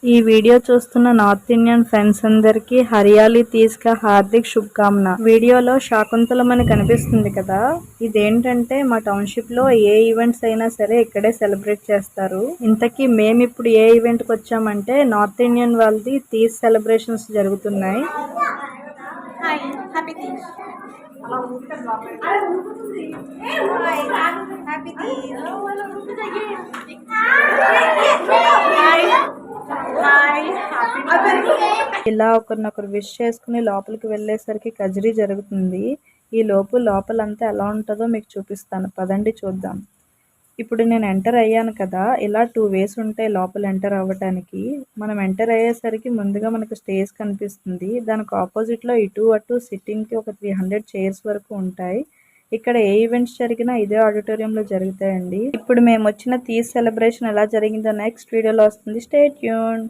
ఈ వీడియో చూస్తున్న north Indian friends అందరికి హరియాలి తీజ్ కా హార్దిక్ శుభకామన. వీడియోలో శాకుంతలం అని కనిపిస్తుంది కదా, ఇదేంటంటే మా టౌన్షిప్ లో ఏ ఈవెంట్స్ అయినా సరే ఇక్కడే సెలబ్రేట్ చేస్తారు. ఇంతకీ మేము ఇప్పుడు ఏ ఈవెంట్ కి వచ్చామంటే నార్త్ ఇండియన్ వాళ్ళది తీజ్ సెలబ్రేషన్స్ జరుగుతున్నాయి. ఇలా ఒకరినొకరు విష్ చేసుకుని లోపలికి వెళ్ళేసరికి కజరీ జరుగుతుంది. ఈ లోపలంతా ఎలా ఉంటుందో మీకు చూపిస్తాను, పదండి చూద్దాం. ఇప్పుడు నేను ఎంటర్ అయ్యాను కదా, ఇలా 2 వేస్ ఉంటాయి లోపల ఎంటర్ అవ్వటానికి. మనం ఎంటర్ అయ్యేసరికి ముందుగా మనకు స్టేజ్ కనిపిస్తుంది. దానికి ఆపోజిట్లో ఇటు అటు సిట్టింగ్కి ఒక 300 చైర్స్ వరకు ఉంటాయి. ఇక్కడ ఏ ఈవెంట్స్ జరిగినా ఇదే ఆడిటోరియంలో జరుగుతాయండి. ఇప్పుడు మేము వచ్చిన తీజ్ సెలబ్రేషన్ ఎలా జరిగిందో నెక్స్ట్ వీడియోలో వస్తుంది. Stay tune.